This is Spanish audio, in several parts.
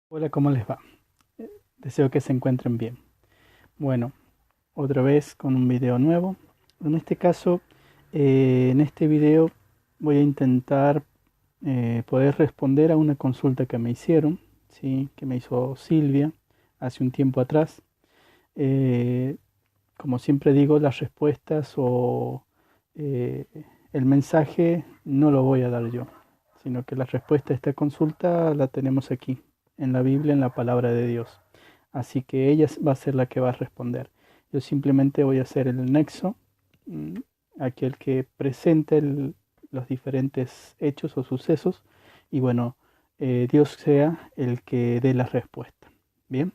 Hola, ¿cómo les va? Deseo que se encuentren bien. Bueno, otra vez con un video nuevo. En este caso, en este video voy a intentar poder responder a una consulta que me hicieron, ¿sí? Que me hizo Silvia hace un tiempo atrás. Eh, Como siempre digo, las respuestas o eh, el mensaje no lo voy a dar yo, sino que la respuesta a esta consulta la tenemos aquí, en la Biblia, en la palabra de Dios. Así que ella va a ser la que va a responder. Yo simplemente voy a hacer el nexo, mm, aquel que presente los diferentes hechos o sucesos, y bueno, Dios sea el que dé la respuesta. Bien,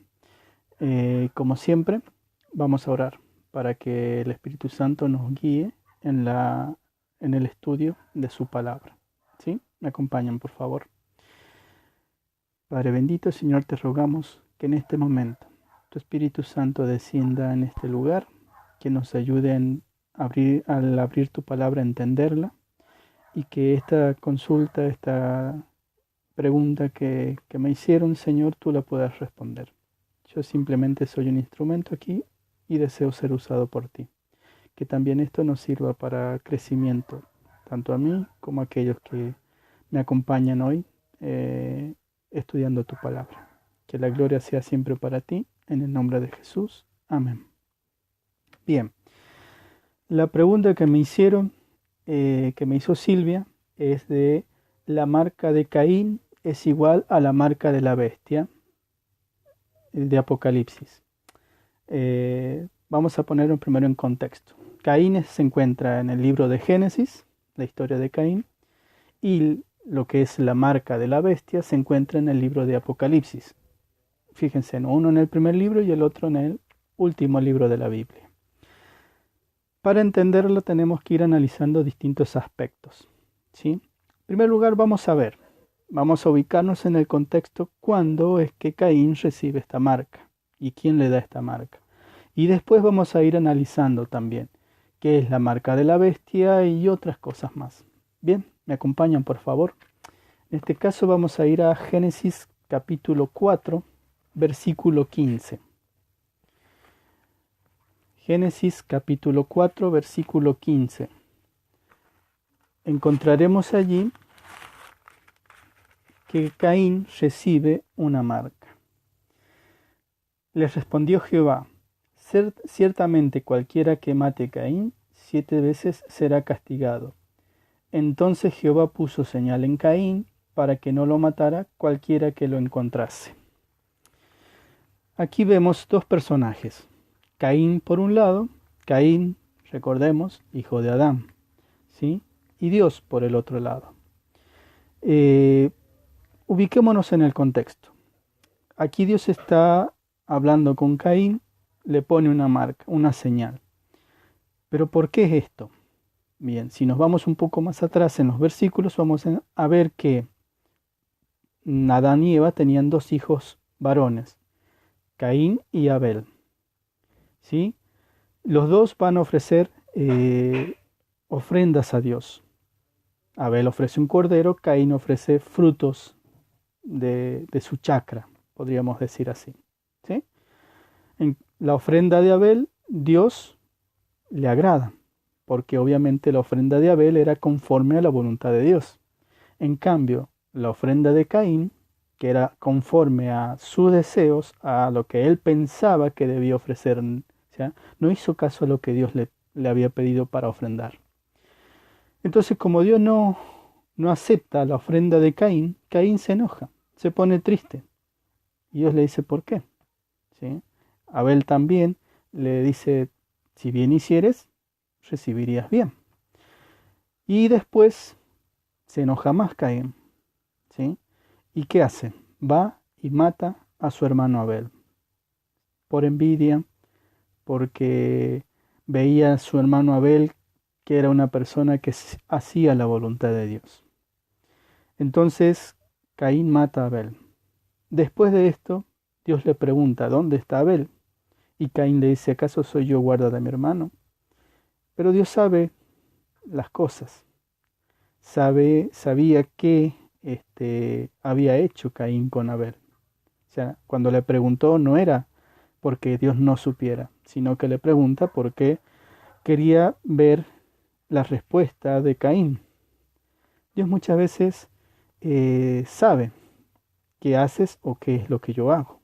como siempre, vamos a orar para que el Espíritu Santo nos guíe en el estudio de su palabra. ¿Sí? ¿Me acompañan, por favor? Padre bendito, Señor, te rogamos que en este momento tu Espíritu Santo descienda en este lugar, que nos ayude al abrir tu palabra, a entenderla, y que esta consulta, esta pregunta que me hicieron, Señor, tú la puedas responder. Yo simplemente soy un instrumento aquí y deseo ser usado por ti. Que también esto nos sirva para crecimiento, tanto a mí como a aquellos que me acompañan hoy estudiando tu palabra. Que la gloria sea siempre para ti, en el nombre de Jesús. Amén. Bien, la pregunta que me hicieron, que me hizo Silvia, es de la marca de Caín es igual a la marca de la bestia, el de Apocalipsis. Vamos a ponerlo primero en contexto. Caín se encuentra en el libro de Génesis, la historia de Caín, y lo que es la marca de la bestia se encuentra en el libro de Apocalipsis. Fíjense, uno en el primer libro y el otro en el último libro de la Biblia. Para entenderlo tenemos que ir analizando distintos aspectos, ¿sí? En primer lugar vamos a ubicarnos en el contexto cuándo es que Caín recibe esta marca y quién le da esta marca. Y después vamos a ir analizando también qué es la marca de la bestia y otras cosas más. Bien, ¿me acompañan por favor? En este caso vamos a ir a Génesis capítulo 4, versículo 15. Génesis capítulo 4, versículo 15. Encontraremos allí que Caín recibe una marca. Le respondió Jehová: ciertamente cualquiera que mate a Caín 7 veces será castigado. Entonces Jehová puso señal en Caín para que no lo matara cualquiera que lo encontrase. Aquí vemos dos personajes. Caín por un lado, Caín, recordemos, hijo de Adán, ¿sí? Y Dios por el otro lado. Ubiquémonos en el contexto. Aquí Dios está hablando con Caín, le pone una marca, una señal. ¿Pero por qué es esto? Bien, si nos vamos un poco más atrás en los versículos, vamos a ver que Adán y Eva tenían dos hijos varones, Caín y Abel. ¿Sí? Los dos van a ofrecer ofrendas a Dios. Abel ofrece un cordero, Caín ofrece frutos de su chacra, podríamos decir así. ¿Sí? En la ofrenda de Abel, Dios le agrada, porque obviamente la ofrenda de Abel era conforme a la voluntad de Dios. En cambio, la ofrenda de Caín, que era conforme a sus deseos, a lo que él pensaba que debía ofrecer, o sea, no hizo caso a lo que Dios le había pedido para ofrendar. Entonces, como Dios no acepta la ofrenda de Caín, Caín se enoja, se pone triste. Y Dios le dice, ¿por qué? ¿Sí? Abel también le dice, si bien hicieres, recibirías bien. Y después se enoja más Caín, ¿sí? ¿Y qué hace? Va y mata a su hermano Abel. Por envidia, porque veía a su hermano Abel que era una persona que hacía la voluntad de Dios. Entonces Caín mata a Abel. Después de esto, Dios le pregunta, ¿dónde está Abel? Y Caín le dice, ¿acaso soy yo guarda de mi hermano? Pero Dios sabe las cosas. Sabía qué había hecho Caín con Abel. sea, cuando le preguntó no era porque Dios no supiera, sino que le pregunta porque quería ver la respuesta de Caín. Dios muchas veces sabe qué haces o qué es lo que yo hago.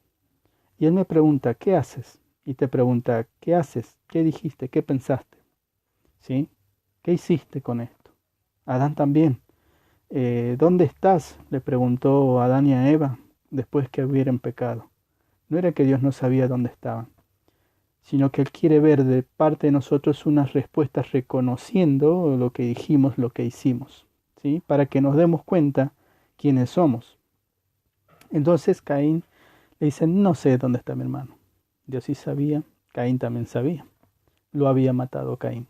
Y Él me pregunta, ¿qué haces? Y te pregunta, ¿qué haces? ¿Qué dijiste? ¿Qué pensaste? ¿Sí? ¿Qué hiciste con esto? Adán también. ¿Dónde estás? Le preguntó Adán y a Eva después que hubieran pecado. No era que Dios no sabía dónde estaban, sino que Él quiere ver de parte de nosotros unas respuestas reconociendo lo que dijimos, lo que hicimos, ¿sí? Para que nos demos cuenta quiénes somos. Entonces Caín le dice, no sé dónde está mi hermano. Dios sí sabía, Caín también sabía. Lo había matado Caín.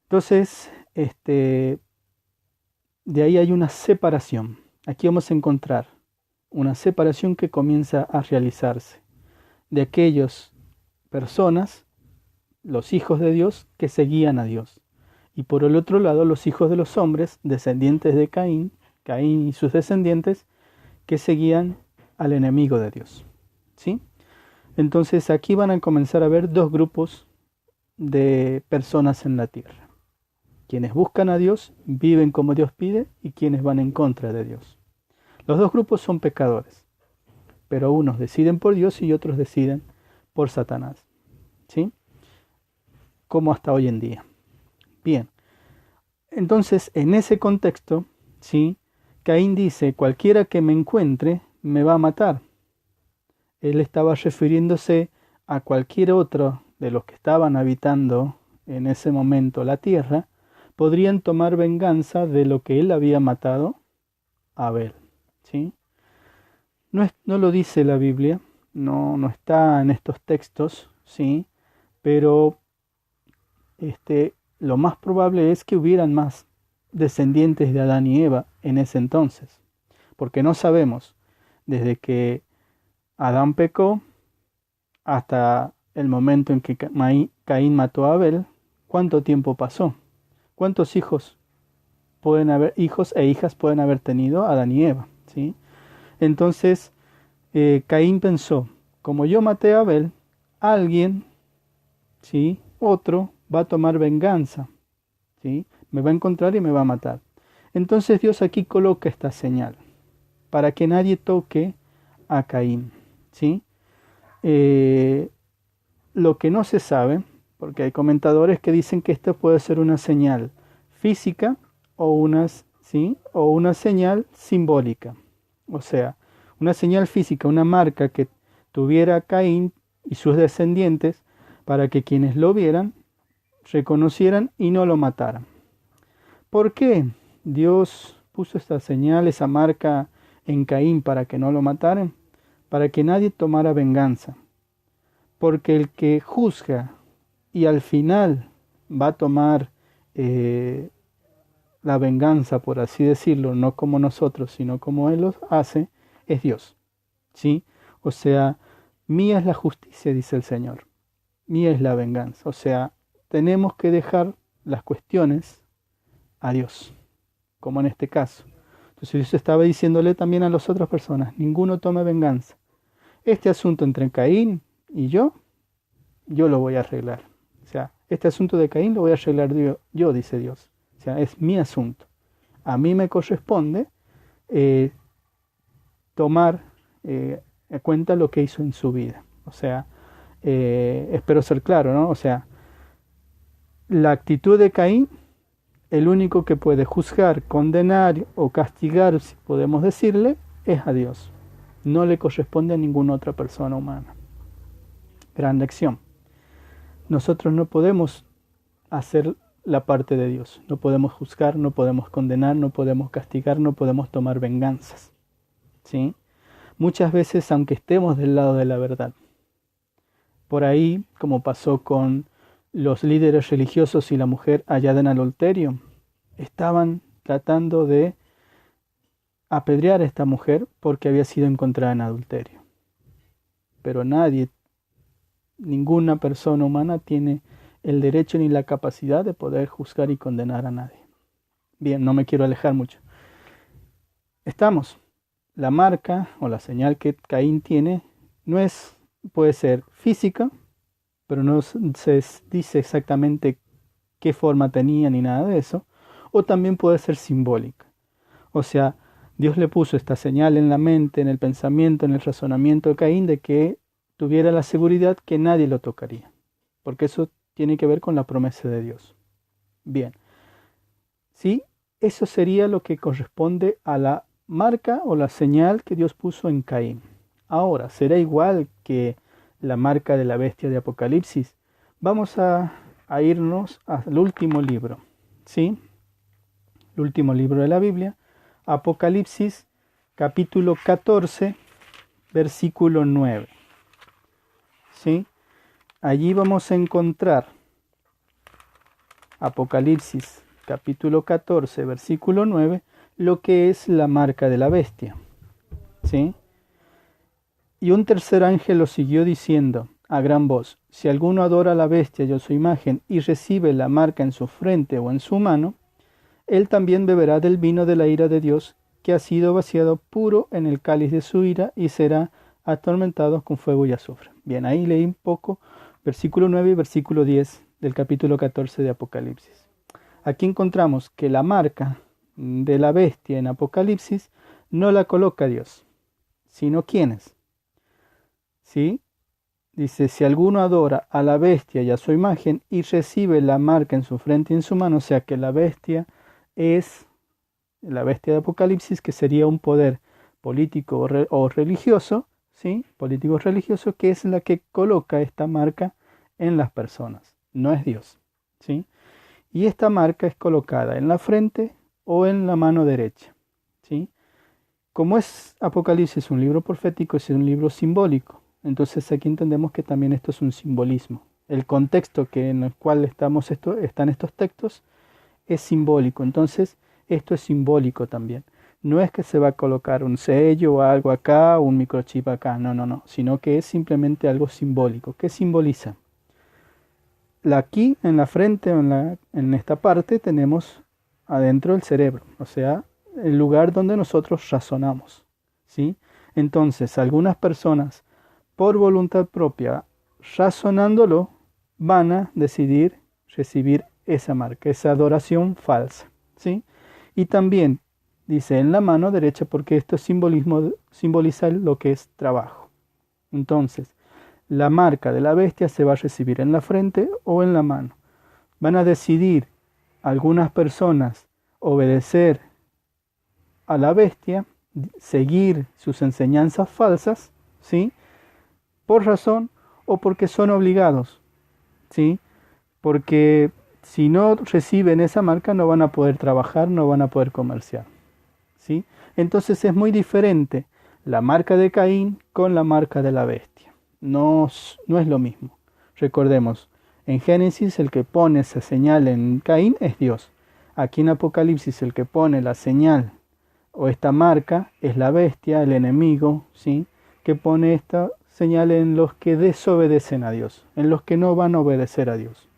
Entonces, de ahí hay una separación. Aquí vamos a encontrar una separación que comienza a realizarse de aquellas personas, los hijos de Dios, que seguían a Dios. Y por el otro lado, los hijos de los hombres, descendientes de Caín, Caín y sus descendientes, que seguían al enemigo de Dios. ¿Sí? Entonces aquí van a comenzar a ver dos grupos de personas en la tierra. Quienes buscan a Dios, viven como Dios pide, y quienes van en contra de Dios. Los dos grupos son pecadores, pero unos deciden por Dios y otros deciden por Satanás. ¿Sí? Como hasta hoy en día. Bien, entonces en ese contexto, ¿sí? Caín dice, cualquiera que me encuentre me va a matar. Él estaba refiriéndose a cualquier otro de los que estaban habitando en ese momento la tierra, podrían tomar venganza de lo que él había matado a Abel. ¿Sí? No lo dice la Biblia, no está en estos textos, ¿sí? Pero lo más probable es que hubieran más descendientes de Adán y Eva en ese entonces, porque no sabemos desde que Adán pecó hasta el momento en que Caín mató a Abel, ¿cuánto tiempo pasó? ¿Cuántos hijos e hijas pueden haber tenido Adán y Eva? ¿Sí? Entonces, Caín pensó, como yo maté a Abel, alguien, ¿sí? Otro va a tomar venganza, ¿sí? Me va a encontrar y me va a matar. Entonces Dios aquí coloca esta señal, para que nadie toque a Caín, ¿sí? Lo que no se sabe, porque hay comentadores que dicen que esto puede ser una señal física ¿sí? o una señal simbólica. O sea, una señal física, una marca que tuviera Caín y sus descendientes para que quienes lo vieran reconocieran y no lo mataran. ¿Por qué Dios puso esta señal, esa marca en Caín para que no lo mataran? Para que nadie tomara venganza. Porque el que juzga y al final va a tomar la venganza, por así decirlo, no como nosotros, sino como Él lo hace, es Dios. ¿Sí? O sea, mía es la justicia, dice el Señor. Mía es la venganza. O sea, tenemos que dejar las cuestiones a Dios, como en este caso. Entonces Dios estaba diciéndole también a las otras personas, ninguno tome venganza. Este asunto entre Caín y yo lo voy a arreglar. O sea, este asunto de Caín lo voy a arreglar yo, dice Dios. O sea, es mi asunto. A mí me corresponde tomar en cuenta lo que hizo en su vida. O sea, espero ser claro, ¿no? O sea, la actitud de Caín, el único que puede juzgar, condenar o castigar, si podemos decirle, es a Dios. No le corresponde a ninguna otra persona humana. Gran lección. Nosotros no podemos hacer la parte de Dios. No podemos juzgar, no podemos condenar, no podemos castigar, no podemos tomar venganzas. ¿Sí? Muchas veces, aunque estemos del lado de la verdad. Por ahí, como pasó con los líderes religiosos y la mujer hallada en adulterio, estaban tratando de apedrear a esta mujer porque había sido encontrada en adulterio. Pero ninguna persona humana tiene el derecho ni la capacidad de poder juzgar y condenar a nadie. Bien, no me quiero alejar mucho. Estamos la marca o la señal que Caín tiene puede ser física, pero no se dice exactamente qué forma tenía ni nada de eso, o también puede ser simbólica. O sea, Dios le puso esta señal en la mente, en el pensamiento, en el razonamiento de Caín, de que tuviera la seguridad que nadie lo tocaría, porque eso tiene que ver con la promesa de Dios. Bien, ¿sí? Eso sería lo que corresponde a la marca o la señal que Dios puso en Caín. Ahora, ¿será igual que la marca de la bestia de Apocalipsis? Vamos a irnos al último libro, ¿sí? El último libro de la Biblia, Apocalipsis, capítulo 14, versículo 9. ¿Sí? Allí vamos a encontrar Apocalipsis, capítulo 14, versículo 9, lo que es la marca de la bestia. ¿Sí? Y un tercer ángel lo siguió diciendo a gran voz: si alguno adora a la bestia y a su imagen y recibe la marca en su frente o en su mano, él también beberá del vino de la ira de Dios, que ha sido vaciado puro en el cáliz de su ira, y será atormentado con fuego y azufre. Bien, ahí leí un poco versículo 9 y versículo 10 del capítulo 14 de Apocalipsis. Aquí encontramos que la marca de la bestia en Apocalipsis no la coloca Dios, sino ¿quiénes? ¿Sí? Dice, si alguno adora a la bestia y a su imagen y recibe la marca en su frente y en su mano, o sea que la bestia es la bestia de Apocalipsis, que sería un poder político o religioso, ¿sí? Político religioso, que es la que coloca esta marca en las personas, no es Dios, ¿sí? Y esta marca es colocada en la frente o en la mano derecha, ¿sí? Como es Apocalipsis un libro profético, es un libro simbólico, entonces aquí entendemos que también esto es un simbolismo. El contexto en el cual están estos textos es simbólico, entonces esto es simbólico también. No es que se va a colocar un sello o algo acá o un microchip acá, no, sino que es simplemente algo simbólico. ¿Qué simboliza? Aquí en la frente o en esta parte tenemos adentro el cerebro, o sea, el lugar donde nosotros razonamos, ¿sí? Entonces, algunas personas, por voluntad propia, razonándolo, van a decidir recibir esa marca, esa adoración falsa, ¿sí? Y también dice en la mano derecha, porque esto simboliza lo que es trabajo. Entonces, la marca de la bestia se va a recibir en la frente o en la mano. Van a decidir algunas personas obedecer a la bestia, seguir sus enseñanzas falsas, ¿sí? Por razón o porque son obligados, ¿sí? Porque si no reciben esa marca no van a poder trabajar, no van a poder comerciar, ¿sí? Entonces es muy diferente la marca de Caín con la marca de la bestia. No es lo mismo. Recordemos, en Génesis el que pone esa señal en Caín es Dios. Aquí en Apocalipsis el que pone la señal o esta marca es la bestia, el enemigo, ¿sí? Que pone esta señal en los que desobedecen a Dios, en los que no van a obedecer a Dios.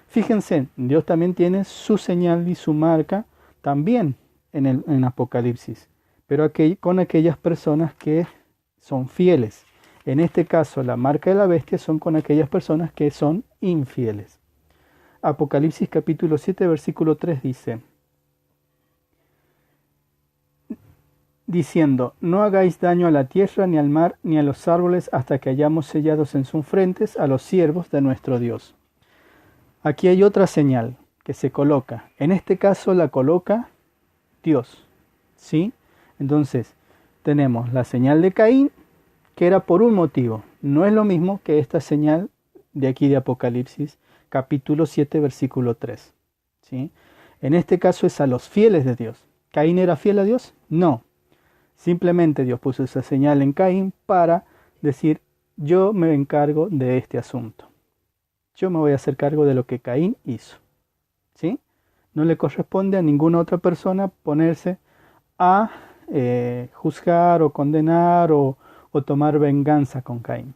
Fíjense, Dios también tiene su señal y su marca también en Apocalipsis, pero con aquellas personas que son fieles. En este caso, la marca de la bestia son con aquellas personas que son infieles. Apocalipsis capítulo 7, versículo 3 dice, diciendo, no hagáis daño a la tierra, ni al mar, ni a los árboles, hasta que hayamos sellados en sus frentes a los siervos de nuestro Dios. Aquí hay otra señal que se coloca. En este caso la coloca Dios, ¿sí? Entonces, tenemos la señal de Caín, que era por un motivo. No es lo mismo que esta señal de aquí de Apocalipsis, capítulo 7, versículo 3, ¿sí? En este caso es a los fieles de Dios. ¿Caín era fiel a Dios? No. Simplemente Dios puso esa señal en Caín para decir, yo me encargo de este asunto. Yo me voy a hacer cargo de lo que Caín hizo, ¿sí? No le corresponde a ninguna otra persona ponerse a juzgar o condenar o tomar venganza con Caín.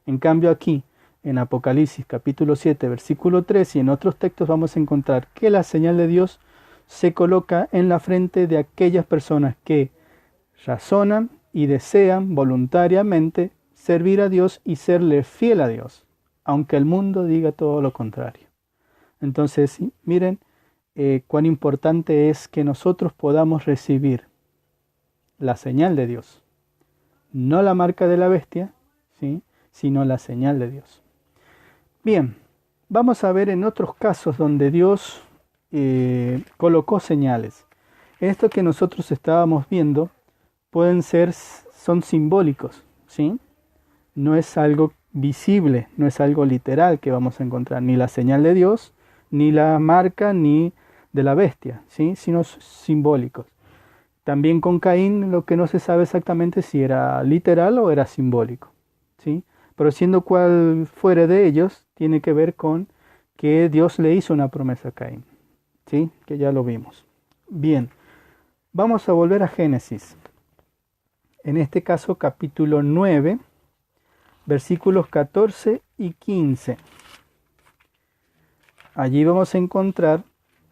En cambio aquí, en Apocalipsis capítulo 7, versículo 3 y en otros textos vamos a encontrar que la señal de Dios se coloca en la frente de aquellas personas que razonan y desean voluntariamente servir a Dios y serle fiel a Dios, aunque el mundo diga todo lo contrario. Entonces, miren cuán importante es que nosotros podamos recibir la señal de Dios, no la marca de la bestia, ¿sí?, sino la señal de Dios. Bien, vamos a ver en otros casos donde Dios colocó señales. Esto que nosotros estábamos viendo son simbólicos, ¿sí? No es algo visible, no es algo literal que vamos a encontrar, ni la señal de Dios, ni la marca, ni de la bestia, ¿sí?, sino simbólicos. También con Caín lo que no se sabe exactamente si era literal o era simbólico, ¿sí? Pero siendo cual fuere de ellos, tiene que ver con que Dios le hizo una promesa a Caín, ¿sí?, que ya lo vimos. Bien, vamos a volver a Génesis. En este caso, capítulo 9, versículos 14 y 15. Allí vamos a encontrar,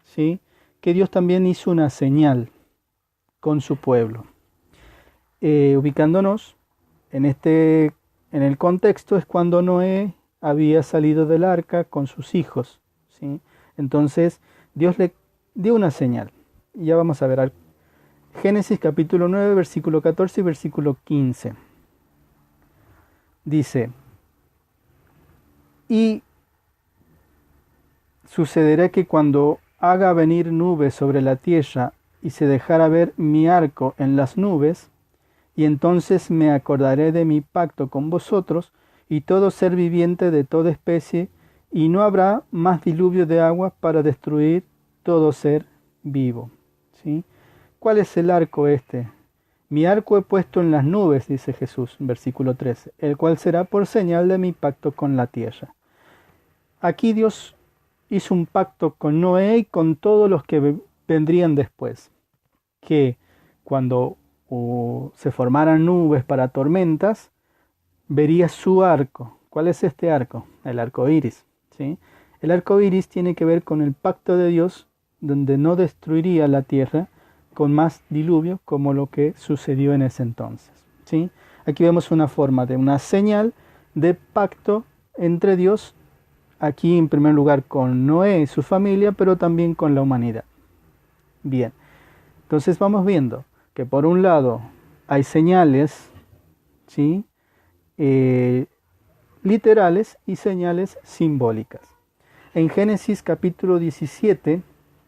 ¿sí?, que Dios también hizo una señal con su pueblo. Ubicándonos en el contexto, es cuando Noé había salido del arca con sus hijos, ¿sí? Entonces Dios le dio una señal. Y ya vamos a ver Génesis capítulo 9, versículo 14 y versículo 15. Dice: y sucederá que cuando haga venir nubes sobre la tierra y se dejara ver mi arco en las nubes, y entonces me acordaré de mi pacto con vosotros y todo ser viviente de toda especie, y no habrá más diluvio de agua para destruir todo ser vivo. ¿Sí? ¿Cuál es el arco este? Mi arco he puesto en las nubes, dice Jesús, versículo 13, el cual será por señal de mi pacto con la tierra. Aquí Dios hizo un pacto con Noé y con todos los que vendrían después, que cuando se formaran nubes para tormentas, vería su arco. ¿Cuál es este arco? El arco iris, ¿sí? El arco iris tiene que ver con el pacto de Dios, donde no destruiría la tierra con más diluvio como lo que sucedió en ese entonces, ¿sí? Aquí vemos una forma de una señal de pacto entre Dios, aquí en primer lugar con Noé y su familia, pero también con la humanidad. Bien, entonces vamos viendo que por un lado hay señales, ¿sí?, literales y señales simbólicas. En Génesis capítulo 17,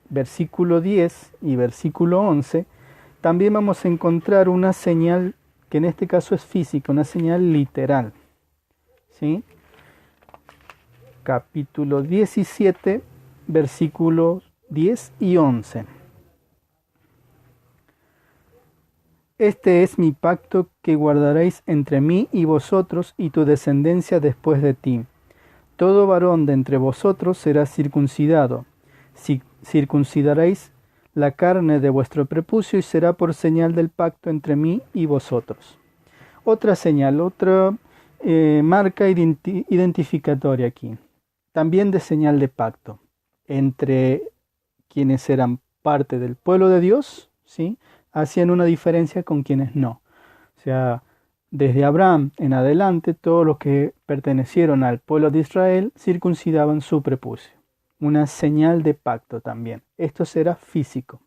versículo 10 y versículo 11, también vamos a encontrar una señal que en este caso es física, una señal literal, ¿sí? Capítulo 17, versículos 10 y 11. Este es mi pacto que guardaréis entre mí y vosotros y tu descendencia después de ti. Todo varón de entre vosotros será circuncidado. Circuncidaréis la carne de vuestro prepucio y será por señal del pacto entre mí y vosotros. Otra señal, otra marca identificatoria aquí. También de señal de pacto entre quienes eran parte del pueblo de Dios, ¿sí?, hacían una diferencia con quienes no. O sea, desde Abraham en adelante, todos los que pertenecieron al pueblo de Israel circuncidaban su prepucio. Una señal de pacto también. Esto será físico.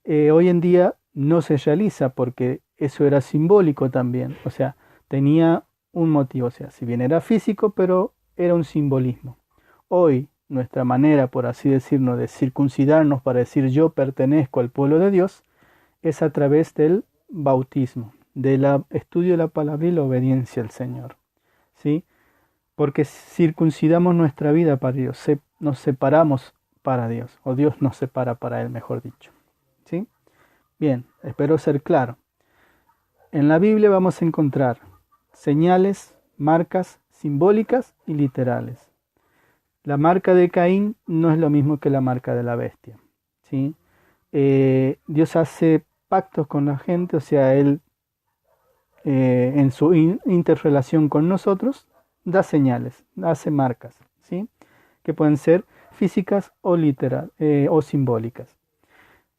Hoy en día no se realiza porque eso era simbólico también. O sea, tenía un motivo. O sea, si bien era físico, pero era un simbolismo. Hoy, nuestra manera, por así decirlo, de circuncidarnos para decir yo pertenezco al pueblo de Dios, es a través del bautismo, del estudio de la palabra y la obediencia al Señor, ¿sí? Porque circuncidamos nuestra vida para Dios, nos separamos para Dios, o Dios nos separa para Él, mejor dicho, ¿sí? Bien, espero ser claro. En la Biblia vamos a encontrar señales, marcas simbólicas y literales. La marca de Caín no es lo mismo que la marca de la bestia, ¿sí? Dios hace pactos con la gente, o sea, Él en su interrelación con nosotros da señales, hace marcas, ¿sí?, que pueden ser físicas o literal o simbólicas.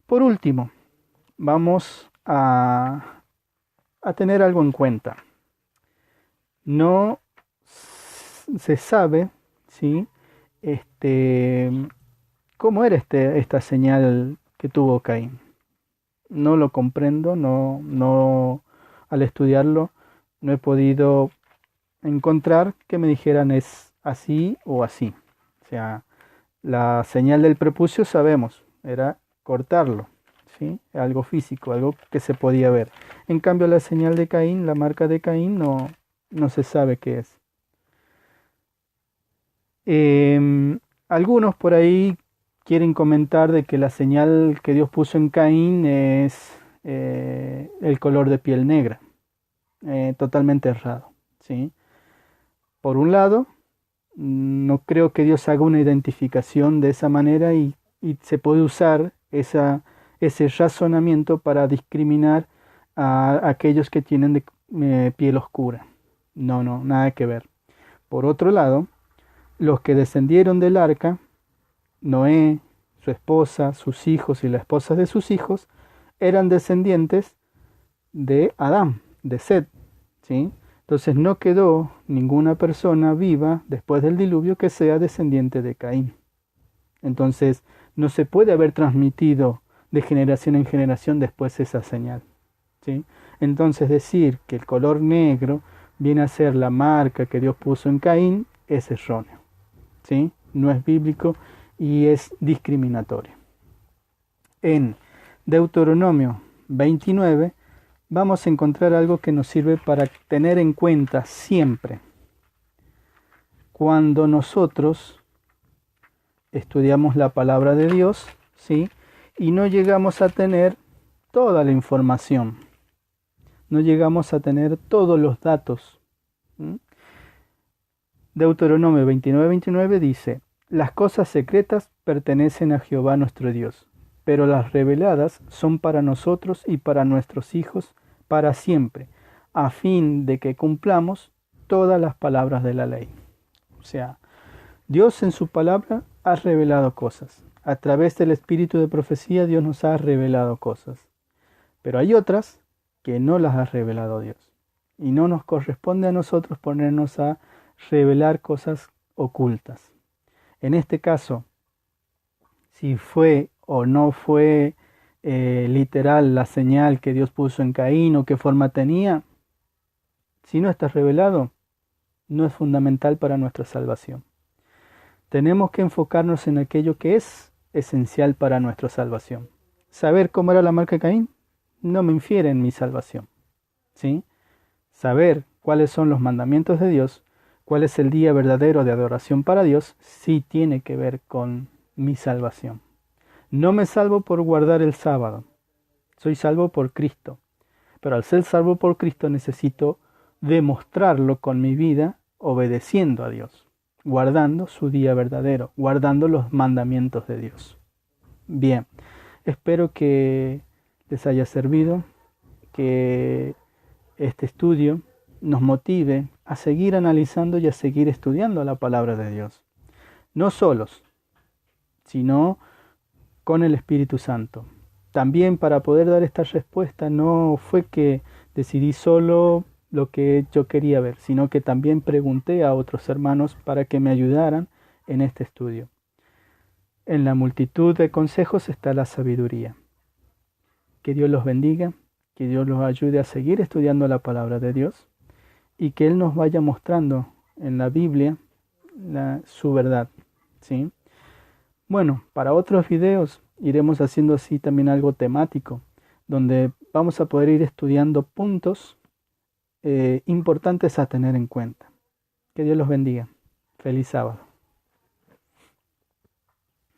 Por último, vamos a, a tener algo en cuenta. No se sabe, ¿sí? ¿Cómo era esta señal que tuvo Caín? No lo comprendo, al estudiarlo no he podido encontrar que me dijeran es así o así. O sea, la señal del prepucio sabemos, era cortarlo, ¿sí? Algo físico, algo que se podía ver. En cambio, la señal de Caín, la marca de Caín, no se sabe qué es. Algunos por ahí quieren comentar de que la señal que Dios puso en Caín es el color de piel negra, totalmente errado, ¿sí? Por un lado, no creo que Dios haga una identificación de esa manera y se puede usar ese razonamiento para discriminar a aquellos que tienen piel oscura. No, nada que ver. Por otro lado, los que descendieron del arca, Noé, su esposa, sus hijos y la esposa de sus hijos, eran descendientes de Adán, de Set, ¿sí? Entonces no quedó ninguna persona viva después del diluvio que sea descendiente de Caín. Entonces no se puede haber transmitido de generación en generación después esa señal, ¿sí? Entonces decir que el color negro viene a ser la marca que Dios puso en Caín es erróneo, ¿sí? No es bíblico y es discriminatorio. En Deuteronomio 29 vamos a encontrar algo que nos sirve para tener en cuenta siempre cuando nosotros estudiamos la palabra de Dios, ¿sí? Y no llegamos a tener toda la información, no llegamos a tener todos los datos. Deuteronomio 29:29 dice: las cosas secretas pertenecen a Jehová nuestro Dios, pero las reveladas son para nosotros y para nuestros hijos para siempre, a fin de que cumplamos todas las palabras de la ley. O sea, Dios en su palabra ha revelado cosas. A través del espíritu de profecía Dios nos ha revelado cosas. Pero hay otras que no las ha revelado Dios. Y no nos corresponde a nosotros ponernos a revelar cosas ocultas. En este caso, si fue o no fue literal la señal que Dios puso en Caín o qué forma tenía, si no está revelado, no es fundamental para nuestra salvación. Tenemos que enfocarnos en aquello que es esencial para nuestra salvación. Saber cómo era la marca de Caín no me infiere en mi salvación, ¿sí? Saber cuáles son los mandamientos de Dios, cuál es el día verdadero de adoración para Dios, sí tiene que ver con mi salvación. No me salvo por guardar el sábado, soy salvo por Cristo. Pero al ser salvo por Cristo necesito demostrarlo con mi vida obedeciendo a Dios, guardando su día verdadero, guardando los mandamientos de Dios. Bien, espero que les haya servido, que este estudio nos motive a seguir analizando y a seguir estudiando la palabra de Dios. No solos, sino con el Espíritu Santo. También para poder dar esta respuesta no fue que decidí solo lo que yo quería ver, sino que también pregunté a otros hermanos para que me ayudaran en este estudio. En la multitud de consejos está la sabiduría. Que Dios los bendiga, que Dios los ayude a seguir estudiando la palabra de Dios y que Él nos vaya mostrando en la Biblia su verdad, ¿sí? Bueno, para otros videos iremos haciendo así también algo temático, donde vamos a poder ir estudiando puntos importantes a tener en cuenta. Que Dios los bendiga. Feliz sábado.